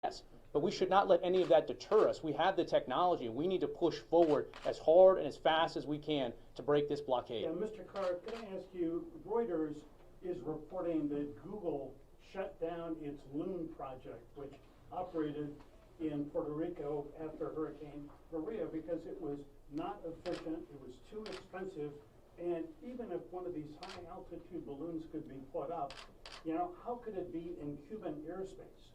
Yes, but we should not let any of that deter us. We have the technology, and we need to push forward as hard and as fast as we can to break this blockade. Yeah, Mr. Carr, can I ask you, Reuters is reporting that Google shut down its Loon project, which operated in Puerto Rico after Hurricane Maria, because it was not efficient, it was too expensive, and even if one of these high altitude balloons could be put up, you know, how could it be in Cuban airspace?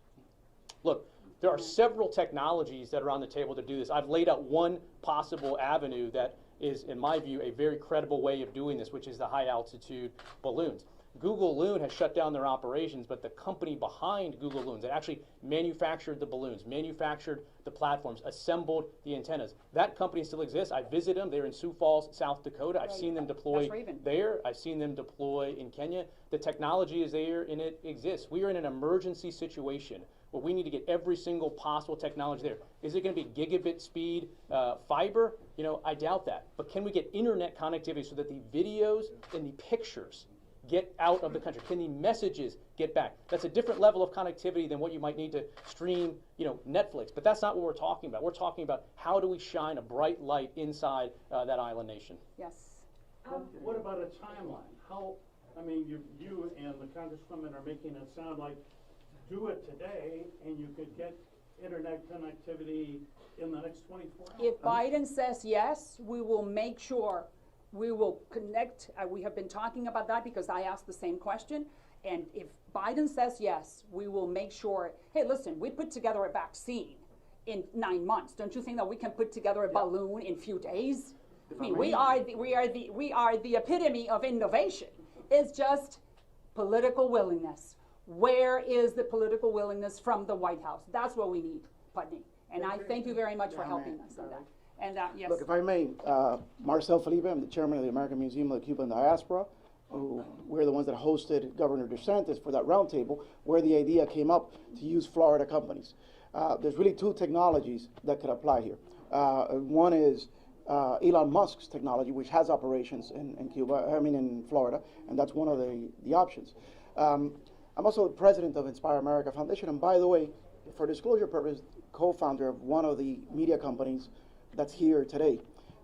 Look, there are several technologies that are on the table to do this. I've laid out one possible avenue that is, in my view, a very credible way of doing this, which is the high altitude balloons. Google Loon has shut down their operations, but the company behind Google Loons that actually manufactured the balloons, manufactured the platforms, assembled the antennas, that company still exists. I visit them. They're in Sioux Falls, South Dakota. I've seen them deploy there. I've seen them deploy in Kenya. The technology is there and it exists. We are in an emergency situation where we need to get every single possible technology there. Is it going to be gigabit speed fiber? You know, I doubt that. But can we get internet connectivity so that the videos and the pictures get out of the country? Can the messages get back? That's a different level of connectivity than what you might need to stream, you know, Netflix. But that's not what we're talking about. We're talking about how do we shine a bright light inside that island nation. Yes. What about a timeline? How, I mean, you and the congresswoman are making it sound like do it today and you could get internet connectivity in the next 24 hours. If Biden says yes, we will make sure we will connect. We have been talking about that because I asked the same question. And if Biden says yes, we will make sure, hey, listen, we put together a vaccine in 9 months. Don't you think that we can put together a balloon in a few days? I mean, we are the epitome of innovation. It's just political willingness. Where is the political willingness from the White House? That's what we need, Putney. And I thank you very much for helping us on that. And yes. Look, if I may, Marcel Felipe, I'm the chairman of the American Museum of the Cuban Diaspora. We're the ones that hosted Governor DeSantis for that roundtable, where the idea came up to use Florida companies. There's really two technologies that could apply here. One is Elon Musk's technology, which has operations in in Florida, and that's one of the options. I'm also the president of Inspire America Foundation, and by the way, for disclosure purposes, co-founder of one of the media companies that's here today.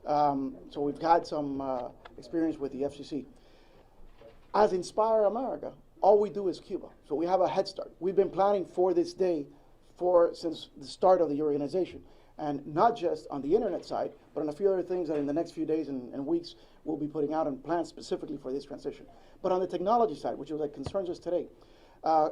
So we've had some experience with the FCC. As Inspire America, all we do is Cuba. So we have a head start. We've been planning for this day since the start of the organization. And not just on the internet side, but on a few other things that in the next few days and weeks we'll be putting out and plans specifically for this transition. But on the technology side, which is what concerns us today, a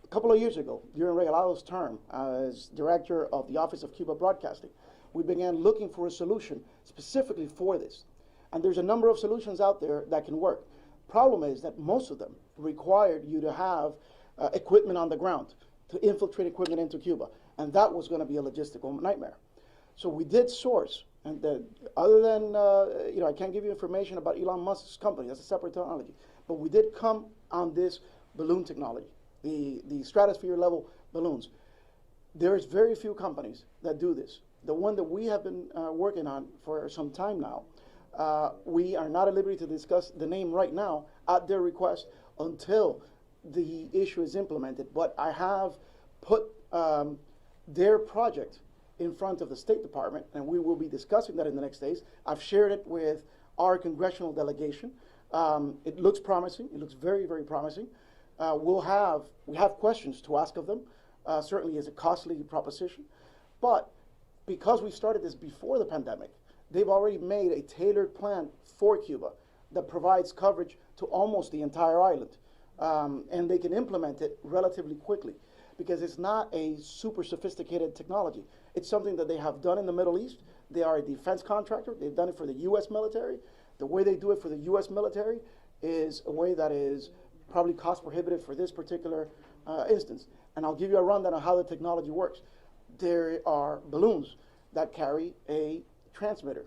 couple of years ago, during Regalado's term as director of the Office of Cuba Broadcasting, we began looking for a solution specifically for this. And there's a number of solutions out there that can work. Problem is that most of them required you to have equipment on the ground to infiltrate equipment into Cuba. And that was going to be a logistical nightmare. So we did source, and other than, I can't give you information about Elon Musk's company, that's a separate technology. But we did come on this balloon technology, the stratosphere level balloons. There's very few companies that do this. The one that we have been working on for some time now, we are not at liberty to discuss the name right now at their request until the issue is implemented. But I have put their project in front of the State Department, and we will be discussing that in the next days. I've shared it with our congressional delegation. It looks promising. It looks very, very promising. We have questions to ask of them. Certainly is a costly proposition. But because we started this before the pandemic, they've already made a tailored plan for Cuba that provides coverage to almost the entire island. And they can implement it relatively quickly because it's not a super sophisticated technology. It's something that they have done in the Middle East. They are a defense contractor. They've done it for the U.S. military. The way they do it for the U.S. military is a way that is probably cost prohibitive for this particular instance. And I'll give you a rundown on how the technology works. There are balloons that carry a transmitter.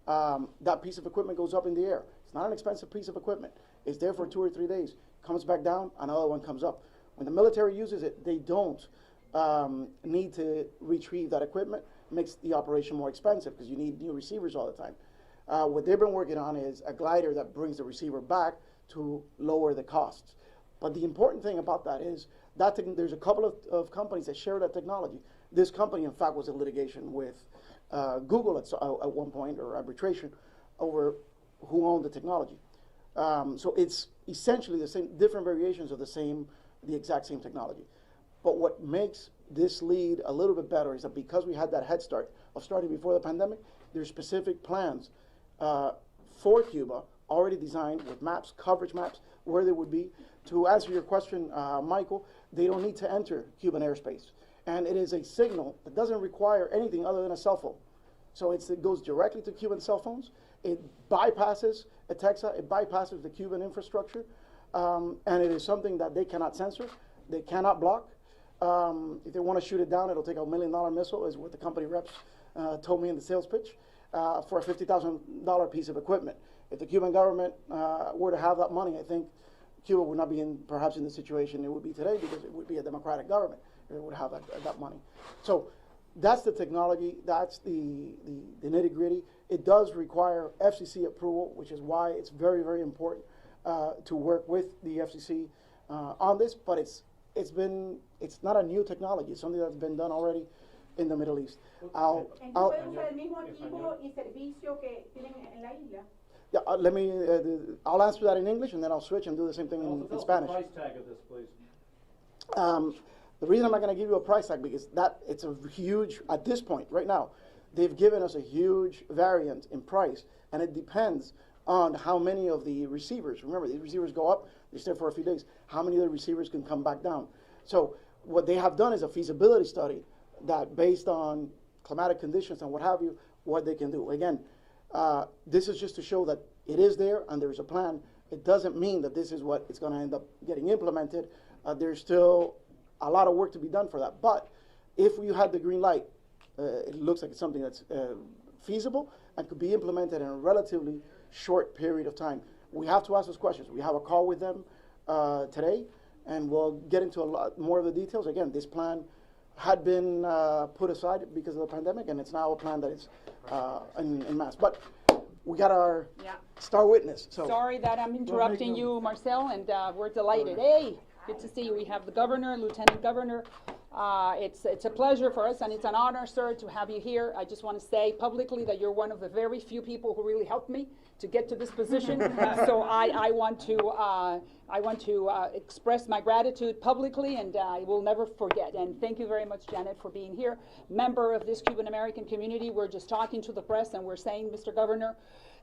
That piece of equipment goes up in the air. It's not an expensive piece of equipment. It's there for 2 or 3 days, comes back down, another one comes up. When the military uses it, they don't need to retrieve that equipment. It makes the operation more expensive because you need new receivers all the time. What they've been working on is a glider that brings the receiver back to lower the costs. But the important thing about that is There's a couple of companies that share that technology. This company, in fact, was in litigation with Google at one point, or arbitration, over who owned the technology. So it's essentially the same, different variations of the exact same technology. But what makes this lead a little bit better is that because we had that head start of starting before the pandemic, there's specific plans for Cuba already designed with maps, coverage maps, where they would be. To answer your question, Michael, they don't need to enter Cuban airspace. And it is a signal that doesn't require anything other than a cell phone. So it goes directly to Cuban cell phones. It bypasses ETEXA, it bypasses the Cuban infrastructure, and it is something that they cannot censor, they cannot block. If they want to shoot it down, it'll take a $1 million missile, is what the company reps told me in the sales pitch, for a $50,000 piece of equipment. If the Cuban government were to have that money, I think Cuba would not be perhaps in the situation it would be today, because it would be a democratic government if it would have that money. So that's the technology, that's the nitty-gritty. It does require FCC approval, which is why it's very, very important to work with the FCC on this, but it's not a new technology. It's something that's been done already in the Middle East. ¿En qué pueden usar el mismo equipo y servicio que tienen en la isla? Yeah, I'll answer that in English, and then I'll switch and do the same thing in Spanish. Price tag of this, please. The reason I'm not going to give you a price tag, because it's a huge, at this point, right now, they've given us a huge variant in price, and it depends on how many of the receivers, remember, these receivers go up, they stay for a few days, how many of the receivers can come back down. So what they have done is a feasibility study that, based on climatic conditions and what have you, what they can do. Again, this is just to show that it is there and there's a plan. It doesn't mean that this is what it's going to end up getting implemented. There's still a lot of work to be done for that. But if you had the green light, it looks like it's something that's feasible and could be implemented in a relatively short period of time. We have to ask those questions. We have a call with them today, and we'll get into a lot more of the details. Again, this plan had been put aside because of the pandemic, and it's now a plan that is in mass. But we got our star witness. So sorry that I'm interrupting you, Marcel, and we're delighted. Hey, good to see you. We have the governor, lieutenant governor. It's a pleasure for us, and it's an honor, sir, to have you here. I just want to say publicly that you're one of the very few people who really helped me to get to this position. So I want to express my gratitude publicly, and I will never forget. And thank you very much, Janet, for being here. Member of this Cuban American community, we're just talking to the press, and we're saying, Mr. Governor,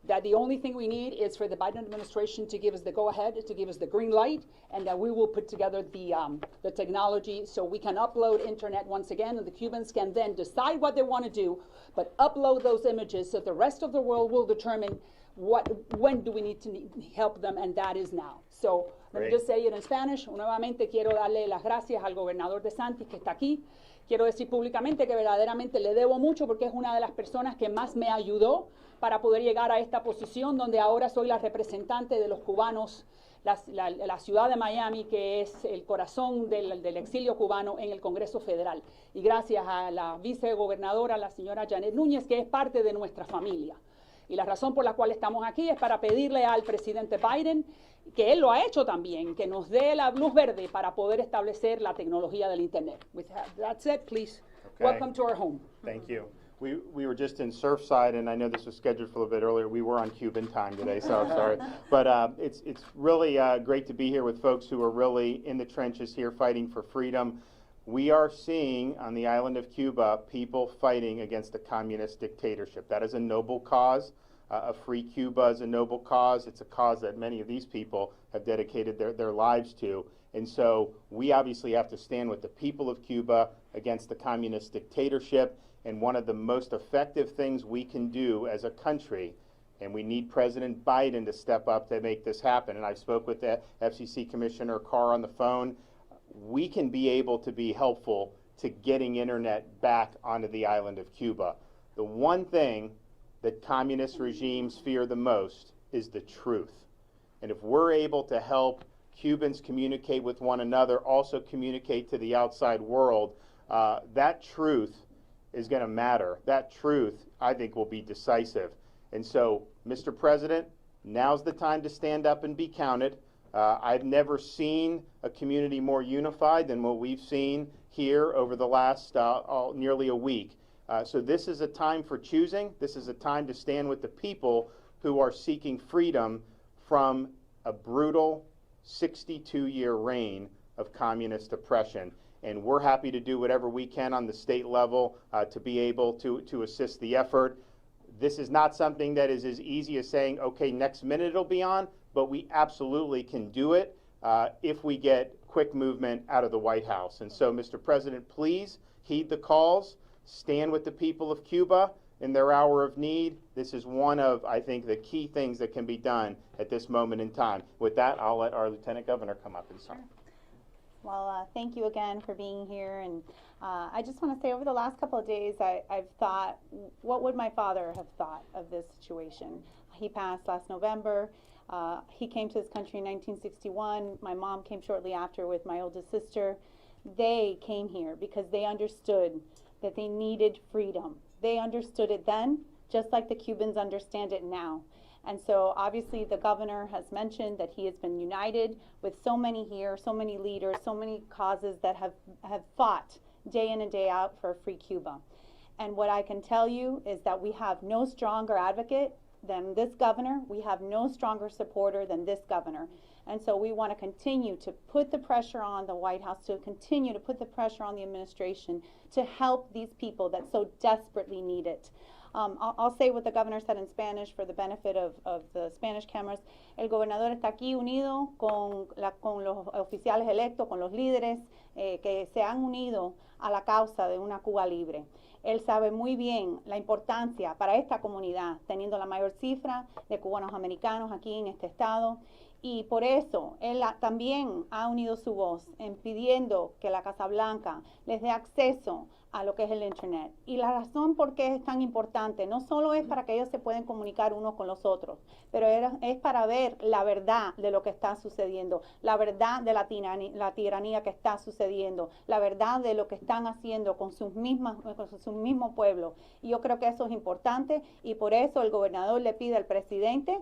that the only thing we need is for the Biden administration to give us the go-ahead, to give us the green light, and that we will put together the technology so we can upload internet once again, and the Cubans can then decide what they want to do, but upload those images so the rest of the world will determine when do we need to help them, and that is now. So let me just say it in Spanish. Nuevamente quiero darle las gracias al gobernador DeSantis que está aquí. Quiero decir públicamente que verdaderamente le debo mucho, porque es una de las personas que más me ayudó para poder llegar a esta posición, donde ahora soy la representante de los cubanos, la ciudad de Miami, que es el corazón del exilio cubano en el Congreso Federal. Y gracias a la vicegobernadora, la señora Janet Núñez, que es parte de nuestra familia. Y la razón por la cual estamos aquí es para pedirle al presidente Biden, que él lo ha hecho también, que nos dé la luz verde para poder establecer la tecnología del Internet. With that said, please, welcome to our home. Thank you. We were just in Surfside, and I know this was scheduled for a little bit earlier. We were on Cuban time today, so I'm sorry. But it's really great to be here with folks who are really in the trenches here fighting for freedom. We are seeing on the island of Cuba people fighting against a communist dictatorship. That is a noble cause. A free Cuba is a noble cause. It's a cause that many of these people have dedicated their lives to. And so we obviously have to stand with the people of Cuba against the communist dictatorship. And one of the most effective things we can do as a country, and we need President Biden to step up to make this happen. And I spoke with the FCC Commissioner Carr on the phone. We can be able to be helpful to getting internet back onto the island of Cuba. The one thing that communist regimes fear the most is the truth. And if we're able to help Cubans communicate with one another, also communicate to the outside world, that truth is going to matter. That truth, I think, will be decisive. And so, Mr. President, now's the time to stand up and be counted. I've never seen a community more unified than what we've seen here over the last nearly a week. So this is a time for choosing. This is a time to stand with the people who are seeking freedom from a brutal 62-year reign of communist oppression. And we're happy to do whatever we can on the state level to be able to assist the effort. This is not something that is as easy as saying, okay, next minute it'll be on, but we absolutely can do it if we get quick movement out of the White House. And so, Mr. President, please heed the calls, stand with the people of Cuba in their hour of need. This is one of, I think, the key things that can be done at this moment in time. With that, I'll let our Lieutenant Governor come up and start. Well, thank you again for being here, and I just want to say over the last couple of days I've thought, what would my father have thought of this situation? He passed last November. He came to this country in 1961. My mom came shortly after with my oldest sister. They came here because they understood that they needed freedom. They understood it then, just like the Cubans understand it now. And so obviously the governor has mentioned that he has been united with so many here, so many leaders, so many causes that have fought day in and day out for a free Cuba. And what I can tell you is that we have no stronger advocate than this governor. We have no stronger supporter than this governor. And so we want to continue to put the pressure on the White House, to continue to put the pressure on the administration to help these people that so desperately need it. I'll say what the governor said in Spanish for the benefit of the Spanish cameras. El gobernador está aquí unido con los oficiales electos, con los líderes que se han unido a la causa de una Cuba libre. Él sabe muy bien la importancia para esta comunidad, teniendo la mayor cifra de cubanos americanos aquí en este estado. Y por eso él también ha unido su voz en pidiendo que la Casa Blanca les dé acceso a lo que es el Internet. Y la razón por qué es tan importante no solo es para que ellos se puedan comunicar unos con los otros, pero es para ver la verdad de lo que está sucediendo, la verdad de la tiranía que está sucediendo, la verdad de lo que están haciendo con su mismo pueblo. Y yo creo que eso es importante y por eso el gobernador le pide al presidente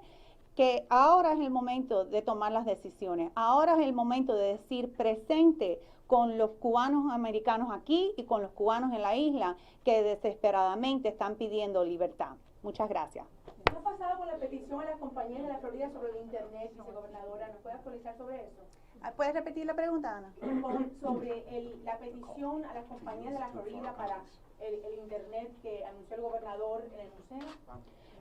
que ahora es el momento de tomar las decisiones, ahora es el momento de decir presente con los cubanos americanos aquí y con los cubanos en la isla que desesperadamente están pidiendo libertad. Muchas gracias. ¿Qué ha pasado con la petición a las compañías de la Florida sobre el Internet, vicegobernadora? ¿Nos puede actualizar sobre eso? ¿Puedes repetir la pregunta, Ana? Sobre la petición a las compañías de la Florida para el Internet que anunció el gobernador en el museo.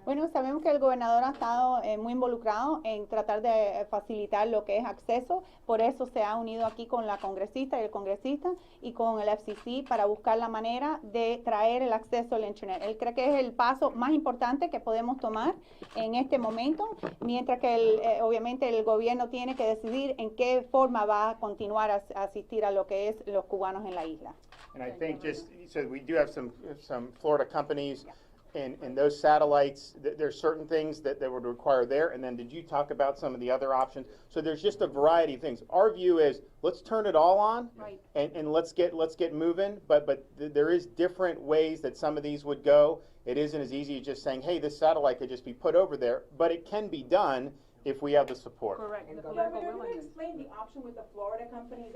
Bueno, sabemos que el gobernador ha estado muy involucrado en tratar de facilitar lo que es acceso, por eso se ha unido aquí con la congresista y el congresista y con el FCC para buscar la manera de traer el acceso al Internet. Él cree que es el paso más importante que podemos tomar en este momento, mientras que obviamente el gobierno tiene que decidir en qué forma va a continuar a asistir a lo que es los cubanos en la isla. And I think just, so we do have some Florida companies. And those satellites, there's certain things that would require there. And then did you talk about some of the other options? So there's just a variety of things. Our view is let's turn it all on, Right. and let's get moving. But there is different ways that some of these would go. It isn't as easy as just saying, hey, this satellite could just be put over there. But it can be done if we have the support. Correct. The Governor, political can you willingness. explain the option with the Florida company?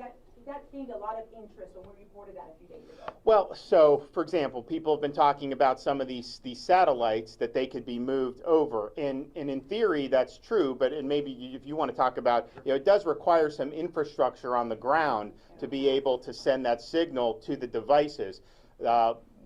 That gained a lot of interest when we reported that a few days ago. Well, so for example, people have been talking about some of these satellites that they could be moved over, and in theory that's true. But maybe if you want to talk about, it does require some infrastructure on the ground to be able to send that signal to the devices.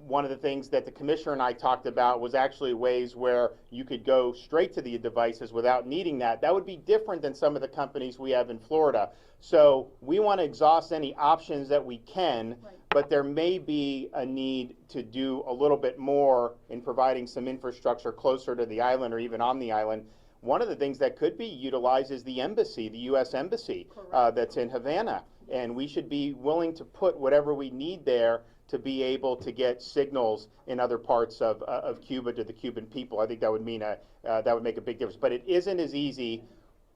One of the things that the commissioner and I talked about was actually ways where you could go straight to the devices without needing that. That would be different than some of the companies we have in Florida. So we want to exhaust any options that we can, but there may be a need to do a little bit more in providing some infrastructure closer to the island or even on the island. One of the things that could be utilized is the embassy, the U.S. Embassy that's in Havana. And we should be willing to put whatever we need there to be able to get signals in other parts of Cuba to the Cuban people. I think that would mean that would make a big difference. But it isn't as easy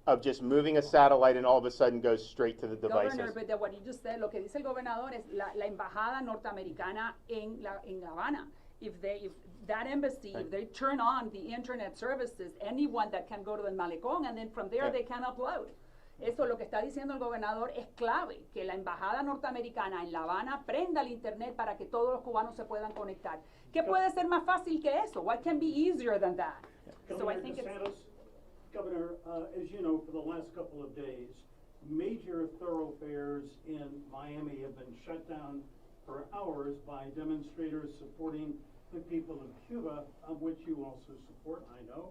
of just moving a satellite and all of a sudden goes straight to the devices. Governor, but what you just said, lo que dice el gobernador es la embajada norteamericana en La Habana. If that embassy, if they turn on the internet services, anyone that can go to the Malecón, and then from there they can upload. Eso, lo que está diciendo el gobernador es clave, que la embajada norteamericana en La Habana prenda el internet para que todos los cubanos se puedan conectar. ¿Qué puede ser más fácil que eso? What can be easier than that? So I Governor think it's, DeSantis, Governor, as you know, for the last couple of days, major thoroughfares in Miami have been shut down for hours by demonstrators supporting the people of Cuba, which you also support, I know.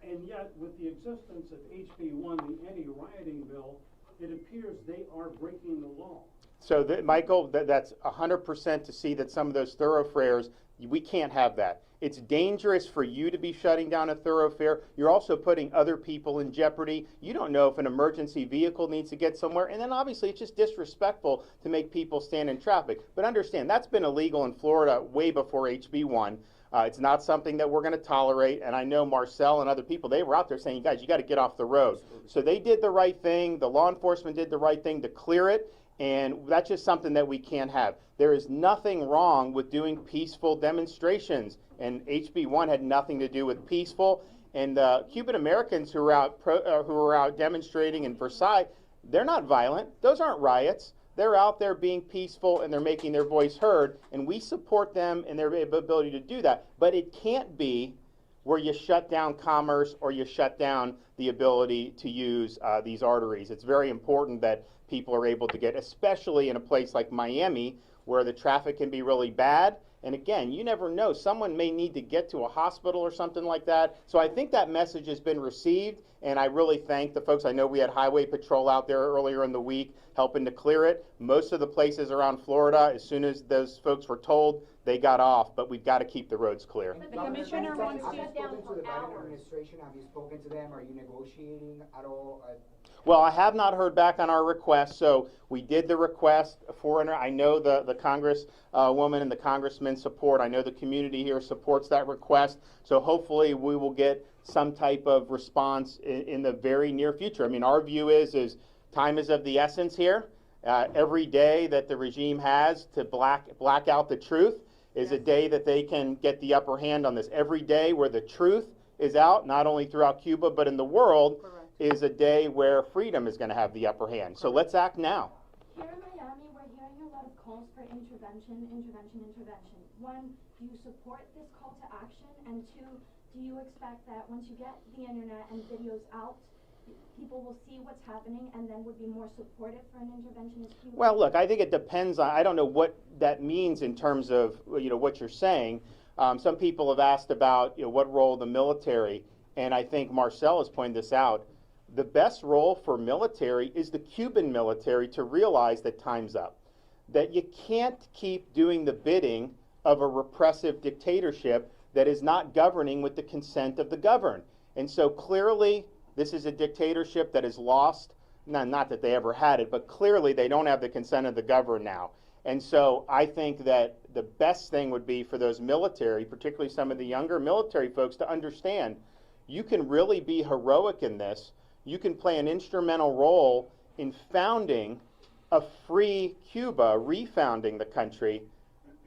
And yet, with the existence of HB1, the anti-rioting bill, it appears they are breaking the law. So, Michael, that's 100% to see that some of those thoroughfares, we can't have that. It's dangerous for you to be shutting down a thoroughfare. You're also putting other people in jeopardy. You don't know if an emergency vehicle needs to get somewhere. And then obviously it's just disrespectful to make people stand in traffic. But understand, that's been illegal in Florida way before HB1. It's not something that we're going to tolerate. And I know Marcel and other people, they were out there saying, guys, you got to get off the road. So they did the right thing. The law enforcement did the right thing to clear it. And that's just something that we can't have. There is nothing wrong with doing peaceful demonstrations. And HB1 had nothing to do with peaceful. And Cuban Americans who are out demonstrating in Versailles, they're not violent. Those aren't riots. They're out there being peaceful and they're making their voice heard. And we support them in their ability to do that. But it can't be where you shut down commerce or you shut down the ability to use these arteries. It's very important that people are able to get, especially in a place like Miami, where the traffic can be really bad. And again, you never know. Someone may need to get to a hospital or something like that. So I think that message has been received, and I really thank the folks. I know we had Highway Patrol out there earlier in the week helping to clear it. Most of the places around Florida, as soon as those folks were told, they got off, but we've got to keep the roads clear. But the commissioner wants to shut down Have you spoken to for the Biden hours. administration? Have you spoken to them? Are you negotiating at all? Well, I have not heard back on our request, so we did the request for, I know the Congress woman and the congressman support. I know the community here supports that request, so hopefully we will get some type of response in the very near future. I mean, our view is time is of the essence here. Every day that the regime has to black out the truth is a day that they can get the upper hand on this. Every day where the truth is out, not only throughout Cuba, but in the world, is a day where freedom is going to have the upper hand. So let's act now. Here in Miami, we're hearing a lot of calls for intervention. One, do you support this call to action? And two, do you expect that once you get the internet and videos out, people will see what's happening and then would be more supportive for an intervention? Well, look, I think it depends on, I don't know what that means in terms of, what you're saying. Some people have asked about, what role the military, and I think Marcel has pointed this out. The best role for military is the Cuban military to realize that time's up. That you can't keep doing the bidding of a repressive dictatorship that is not governing with the consent of the governed. And so clearly, this is a dictatorship that is lost. Not that they ever had it, but clearly they don't have the consent of the governed now. And so I think that the best thing would be for those military, particularly some of the younger military folks, to understand you can really be heroic in this. You can play an instrumental role in founding a free Cuba, refounding the country,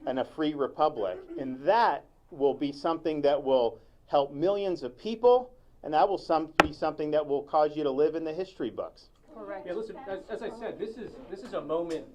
and a free republic. And that will be something that will help millions of people, and that will be something that will cause you to live in the history books. correct. Yeah, listen, as I said, this is a moment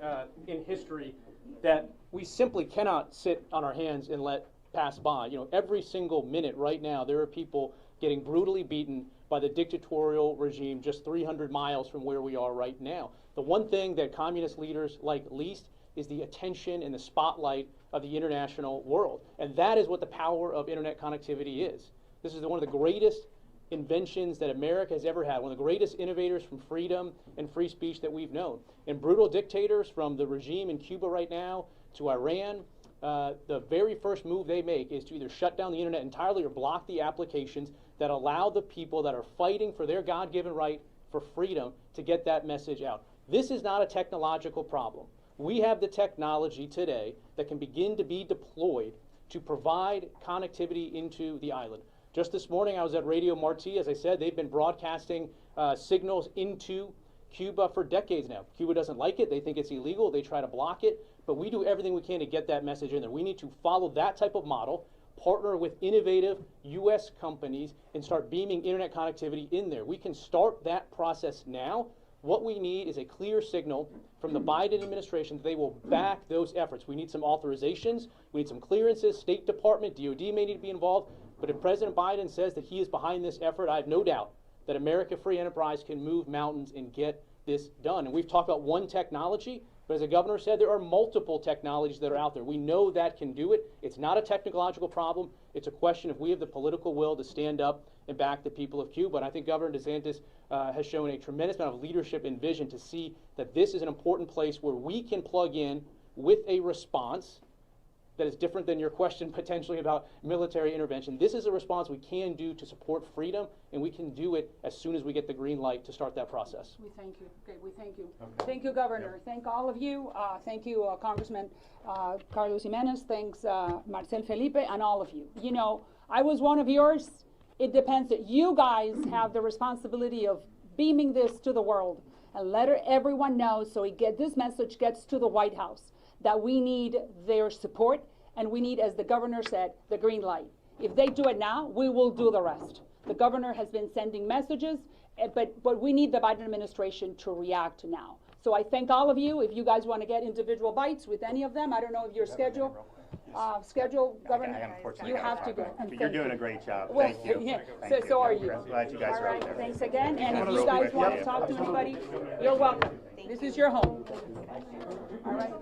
in history that we simply cannot sit on our hands and let pass by. Every single minute right now, there are people getting brutally beaten by the dictatorial regime just 300 miles from where we are right now. The one thing that communist leaders like least is the attention and the spotlight of the international world. And that is what the power of internet connectivity is. This is one of the greatest inventions that America has ever had, one of the greatest innovators from freedom and free speech that we've known. And brutal dictators, from the regime in Cuba right now to Iran, the very first move they make is to either shut down the internet entirely or block the applications that allow the people that are fighting for their God-given right for freedom to get that message out. This is not a technological problem. We have the technology today that can begin to be deployed to provide connectivity into the island. Just this morning, I was at Radio Marti. As I said, they've been broadcasting signals into Cuba for decades now. Cuba doesn't like it. They think it's illegal. They try to block it. But we do everything we can to get that message in there. We need to follow that type of model, partner with innovative U.S. companies, and start beaming internet connectivity in there. We can start that process now. What we need is a clear signal from the Biden administration that they will back those efforts. We need some authorizations, we need some clearances, State Department, DOD may need to be involved, but if President Biden says that he is behind this effort, I have no doubt that America Free Enterprise can move mountains and get this done. And we've talked about one technology, but as the governor said, there are multiple technologies that are out there. We know that can do it. It's not a technological problem. It's a question if we have the political will to stand up and back the people of Cuba. And I think Governor DeSantis has shown a tremendous amount of leadership and vision to see that this is an important place where we can plug in with a response that is different than your question potentially about military intervention. This is a response we can do to support freedom, and we can do it as soon as we get the green light to start that process. We thank you. Okay, we thank you. Okay. Thank you, Governor. Yeah. Thank all of you. Thank you, Congressman Carlos Jimenez. Thanks, Marcel Felipe, and all of you. You know, I was one of yours. It depends that you guys have the responsibility of beaming this to the world and let everyone know so this message gets to the White House that we need their support, and we need, as the governor said, the green light. If they do it now, we will do the rest. The governor has been sending messages, but we need the Biden administration to react now. So I thank all of you. If you guys want to get individual bites with any of them, I don't know if your schedule, Governor, you have to go. You're doing a great job. Well, Thank you. Yeah, Thank so are you. Glad you guys are out there. Thanks again, and if you guys want to talk to anybody, you're welcome. This is your home. All right.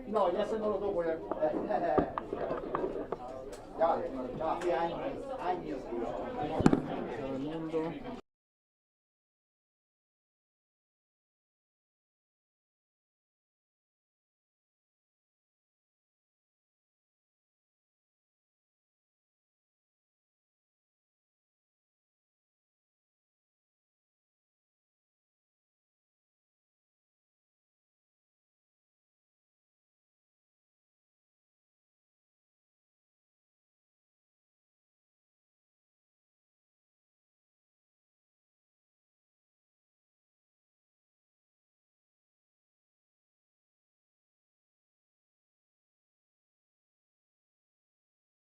No, ya se no lo toco ya. Ya, años.